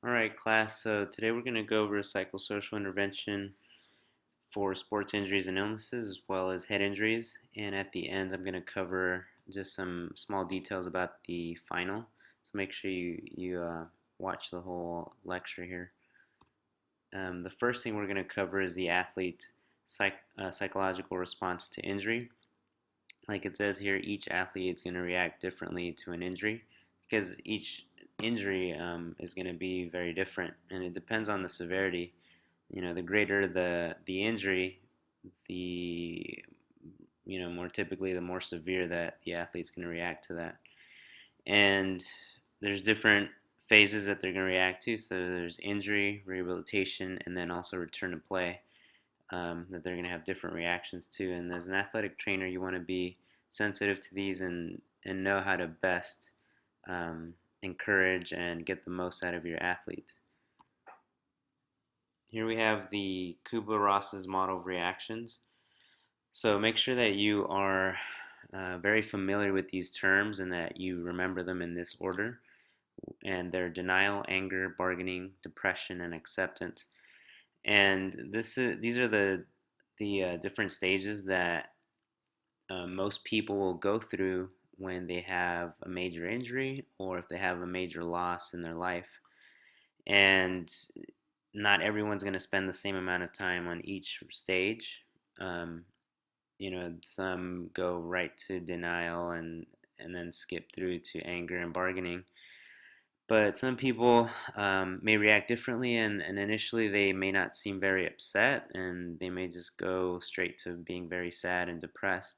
All right, class. So today we're going to go over a psychosocial intervention for sports injuries and illnesses, as well as head injuries. And at the end, I'm going to cover just some small details about the final. So make sure you watch the whole lecture here. The first thing we're going to cover is the athlete's psychological response to injury. Like it says here, each athlete is going to react differently to an injury because each injury is going to be very different, and it depends on the severity. The greater the injury, the more typically the more severe that the athlete's going to react to that. And there's different phases that they're going to react to. So there's injury, rehabilitation, and then also return to play that they're going to have different reactions to. And as an athletic trainer, you want to be sensitive to these and know how to best encourage and get the most out of your athletes. Here we have the Kübler-Ross's model of reactions. So make sure that you are very familiar with these terms and that you remember them in this order. And they're denial, anger, bargaining, depression, and acceptance. And these are the different stages that most people will go through when they have a major injury or if they have a major loss in their life. And not everyone's going to spend the same amount of time on each stage. Um, some go right to denial and then skip through to anger and bargaining. But some people may react differently, and initially they may not seem very upset, and they may just go straight to being very sad and depressed.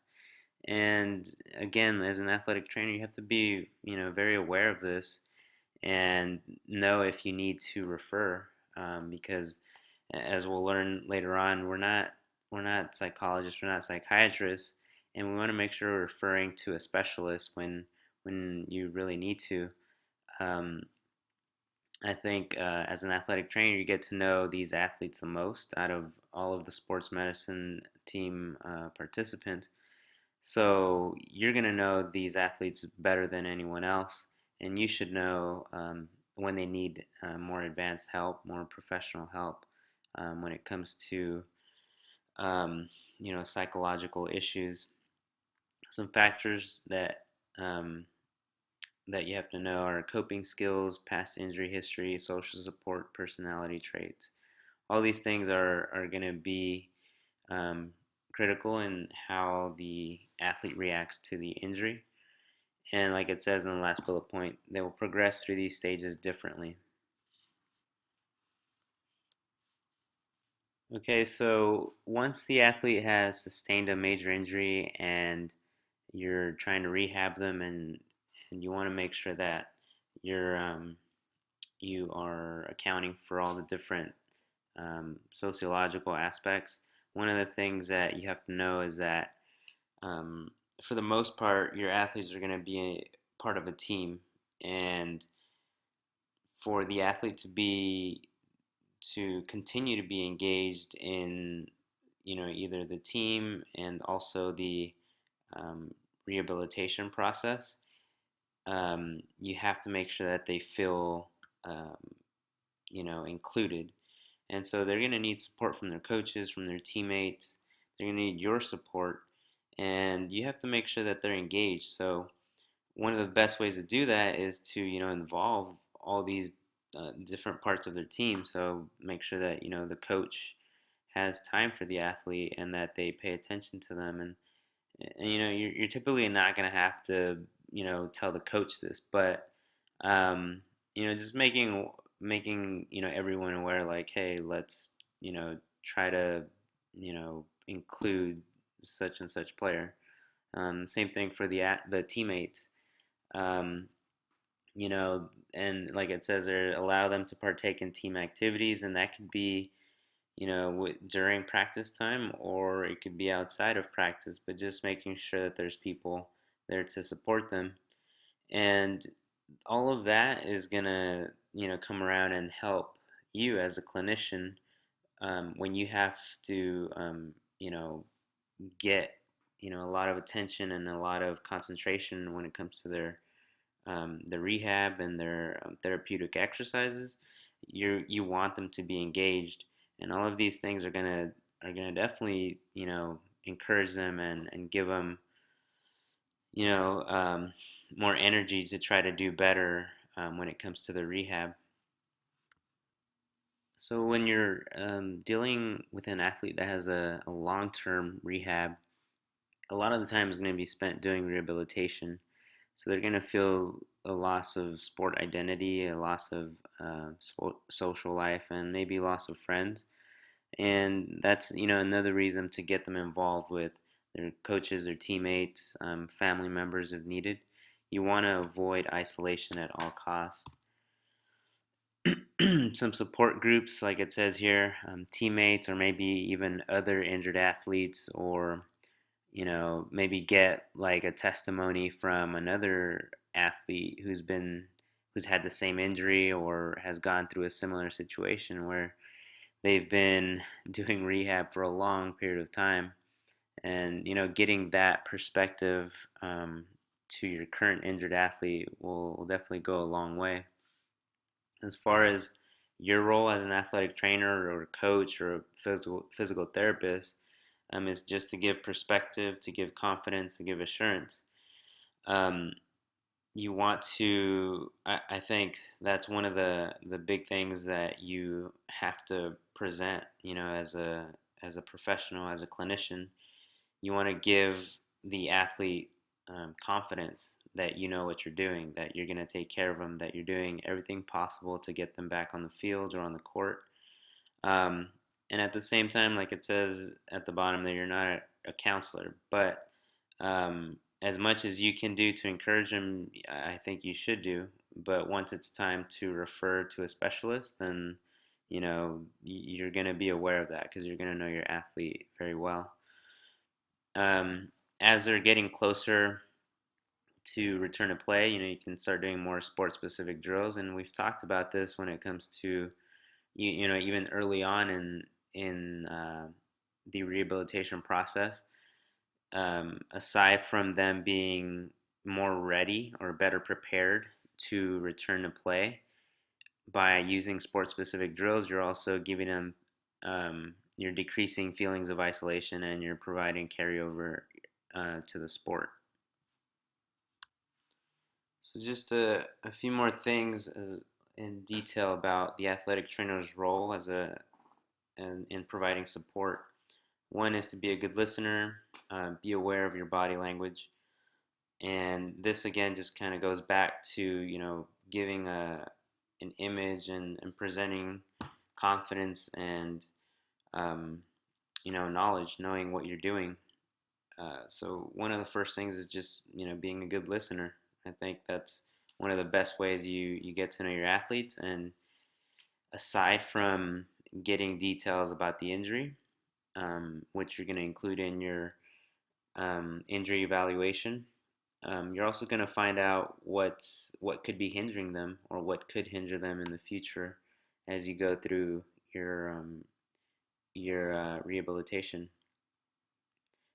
And again, as an athletic trainer, you have to be, very aware of this and know if you need to refer, because as we'll learn later on, we're not psychologists, we're not psychiatrists, and we want to make sure we're referring to a specialist when you really need to. Um, I think as an athletic trainer, you get to know these athletes the most out of all of the sports medicine team participants. So you're going to know these athletes better than anyone else, and you should know when they need more advanced help, more professional help when it comes to psychological issues. Some factors um, that you have to know are coping skills, past injury history, social support, personality traits. All these things are going to be um, critical in how the athlete reacts to the injury. And like it says in the last bullet point, they will progress through these stages differently. Okay, so once the athlete has sustained a major injury and you're trying to rehab them and you want to make sure that you are accounting for all the different sociological aspects. One of the things that you have to know is that um, for the most part, your athletes are going to be part of a team, and for the athlete to continue to be engaged in either the team and also the um, rehabilitation process, you have to make sure that they feel um, included. And so they're going to need support from their coaches, from their teammates. They're going to need your support, and you have to make sure that they're engaged. So one of the best ways to do that is to involve all these different parts of their team. So make sure that the coach has time for the athlete and that they pay attention to them. And you're typically not going to have to tell the coach this, but um, just making everyone aware, like, hey, let's try to include such and such player. Same thing for the teammates. Um, and like it says there, allow them to partake in team activities, and that could be during practice time, or it could be outside of practice, but just making sure that there's people there to support them. And all of that is gonna come around and help you as a clinician when you have to get a lot of attention and a lot of concentration when it comes to their rehab and their therapeutic exercises. You want them to be engaged, and all of these things are gonna definitely encourage them and give them you know um, more energy to try to do better when it comes to the rehab. So when you're dealing with an athlete that has a long-term rehab, a lot of the time is going to be spent doing rehabilitation. So they're going to feel a loss of sport identity, a loss of social life, and maybe loss of friends. And that's another reason to get them involved with their coaches, their teammates, family members if needed. You want to avoid isolation at all costs. Some support groups, like it says here, teammates, or maybe even other injured athletes, or maybe get like a testimony from another athlete who's had the same injury or has gone through a similar situation where they've been doing rehab for a long period of time, and getting that perspective to your current injured athlete will definitely go a long way. As far as your role as an athletic trainer or coach or a physical therapist, is just to give perspective, to give confidence, to give assurance. Um, you want to, I think that's one of the big things that you have to present, as a professional, as a clinician. You want to give the athlete confidence that you know what you're doing, that you're going to take care of them, that you're doing everything possible to get them back on the field or on the court. Um, and at the same time, like it says at the bottom, that you're not a counselor, but as much as you can do to encourage them, I think you should do. But once it's time to refer to a specialist, then you're going to be aware of that because you're going to know your athlete very well. Um, as they're getting closer to return to play, you can start doing more sport specific drills, and we've talked about this when it comes to even early on in the rehabilitation process. Aside from them being more ready or better prepared to return to play by using sport specific drills, you're also giving them you're decreasing feelings of isolation, and you're providing carryover to the sport. So just a few more things in detail about the athletic trainer's role in providing support. One is to be a good listener, be aware of your body language, and this again just kind of goes back to giving an image and presenting confidence and um, knowledge, knowing what you're doing. So one of the first things is just being a good listener. I think that's one of the best ways you get to know your athletes. And aside from getting details about the injury, which you're going to include in your injury evaluation, you're also going to find out what could be hindering them or what could hinder them in the future as you go through your rehabilitation.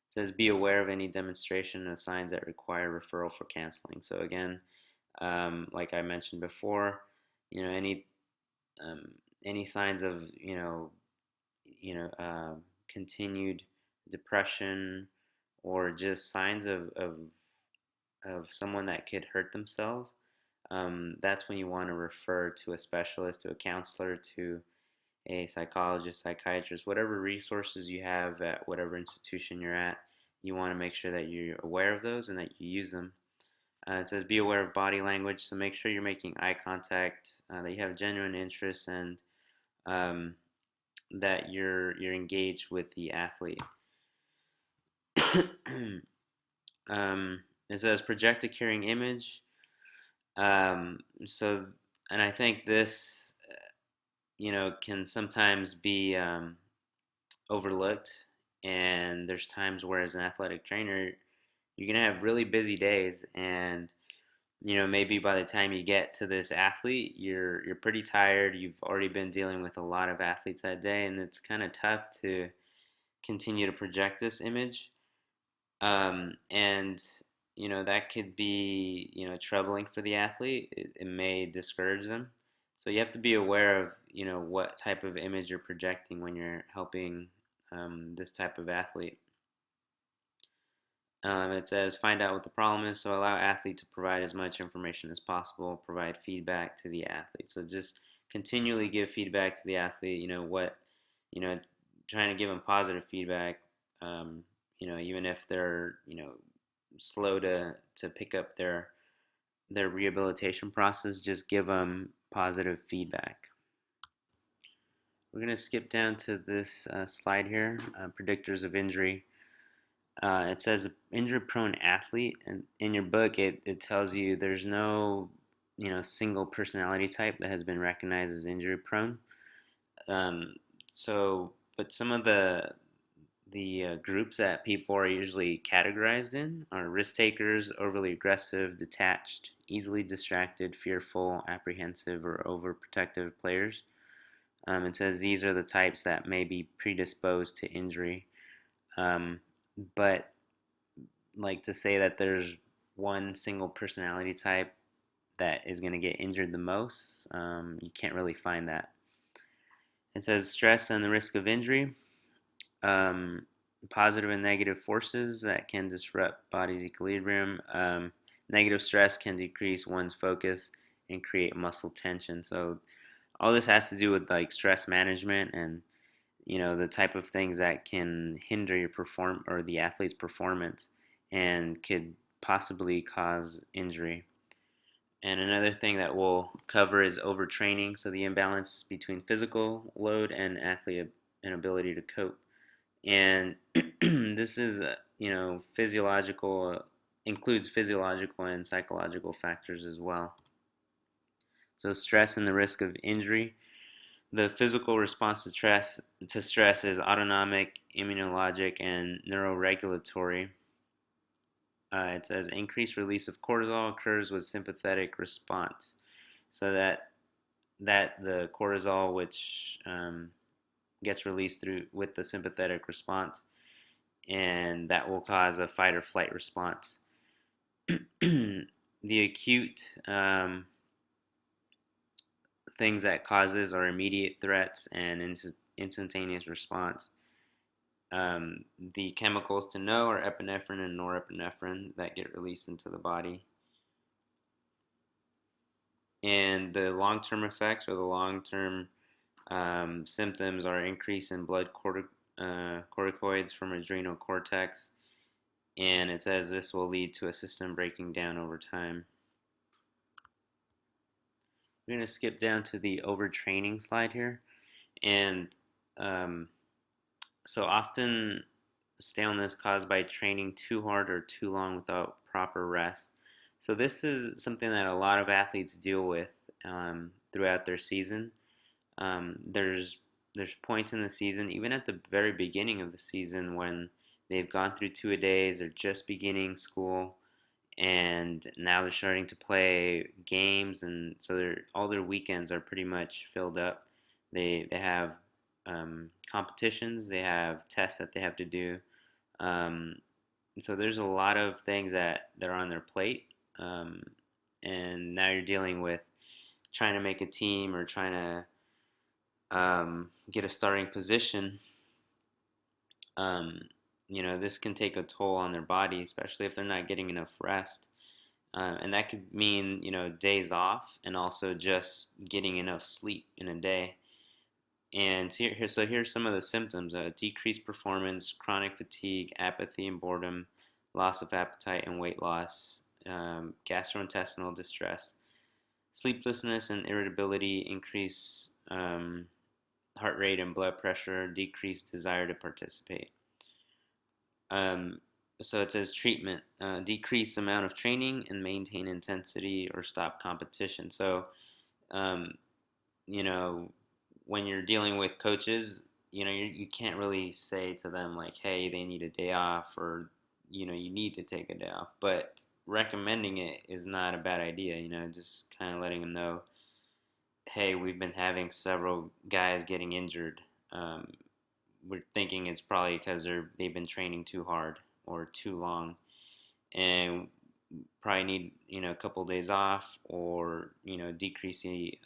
It says be aware of any demonstration of signs that require referral for counseling. So again, like I mentioned before, you know any um, any signs of you know continued depression or just signs of someone that could hurt themselves, that's when you want to refer to a specialist, to a counselor, to a psychologist, psychiatrist, whatever resources you have at whatever institution you're at. You want to make sure that you're aware of those and that you use them. It says be aware of body language, so make sure you're making eye contact, that you have genuine interest, and um, that you're engaged with the athlete. It says project a caring image. So, and I think this, can sometimes be overlooked. And there's times where, as an athletic trainer, you're gonna have really busy days, and maybe by the time you get to this athlete, you're pretty tired. You've already been dealing with a lot of athletes that day, and it's kind of tough to continue to project this image. And that could be troubling for the athlete. It may discourage them. So you have to be aware of, what type of image you're projecting when you're helping this type of athlete. It says find out what the problem is, so allow athlete to provide as much information as possible, provide feedback to the athlete. So just continually give feedback to the athlete, you know, trying to give them positive feedback, even if they're, slow to pick up their rehabilitation process, just give them positive feedback. We're going to skip down to this slide here, predictors of injury. It says injury-prone athlete, and in your book, it tells you there's no, single personality type that has been recognized as injury-prone. Um, but some of the groups that people are usually categorized in are risk takers, overly aggressive, detached, easily distracted, fearful, apprehensive, or overprotective players. It says these are the types that may be predisposed to injury. But like to say that there's one single personality type that is going to get injured the most, you can't really find that. It says stress and the risk of injury, um, positive and negative forces that can disrupt body's equilibrium. Negative stress can decrease one's focus and create muscle tension. So all this has to do with like stress management and the type of things that can hinder your or the athlete's performance and could possibly cause injury. And another thing that we'll cover is overtraining, so the imbalance between physical load and athlete inability to cope. And this is, physiological, includes physiological and psychological factors as well. So stress and the risk of injury. The physical response to stress is autonomic, immunologic, and neuroregulatory. It says increased release of cortisol occurs with sympathetic response, so that the cortisol which gets released through with the sympathetic response, and that will cause a fight or flight response. The acute things that causes are immediate threats and instantaneous response. The chemicals to know are epinephrine and norepinephrine that get released into the body. And the long-term effects or the long-term symptoms are increase in blood corticoids from adrenal cortex. And it says this will lead to a system breaking down over time. We're going to skip down to the overtraining slide here. And um, so often staleness caused by training too hard or too long without proper rest. So this is something that a lot of athletes deal with throughout their season. There's points in the season, even at the very beginning of the season, when they've gone through two-a-days or just beginning school, and now they're starting to play games, and so all their weekends are pretty much filled up. They have competitions, they have tests that they have to do. Um, so there's a lot of things that are on their plate, um, and now you're dealing with trying to make a team or trying to get a starting position. Um, this can take a toll on their body, especially if they're not getting enough rest. And that could mean, days off and also just getting enough sleep in a day. And so here's some of the symptoms: decreased performance, chronic fatigue, apathy and boredom, loss of appetite and weight loss, gastrointestinal distress, sleeplessness and irritability, increase heart rate and blood pressure, decreased desire to participate. Um, so it says treatment, decrease amount of training and maintain intensity or stop competition. So, um, you know, when you're dealing with coaches, you can't really say to them like, hey, they need a day off, or, you need to take a day off. But recommending it is not a bad idea, just kind of letting them know, hey, we've been having several guys getting injured. Um, we're thinking it's probably because they've been training too hard or too long, and probably need a couple of days off, or decrease the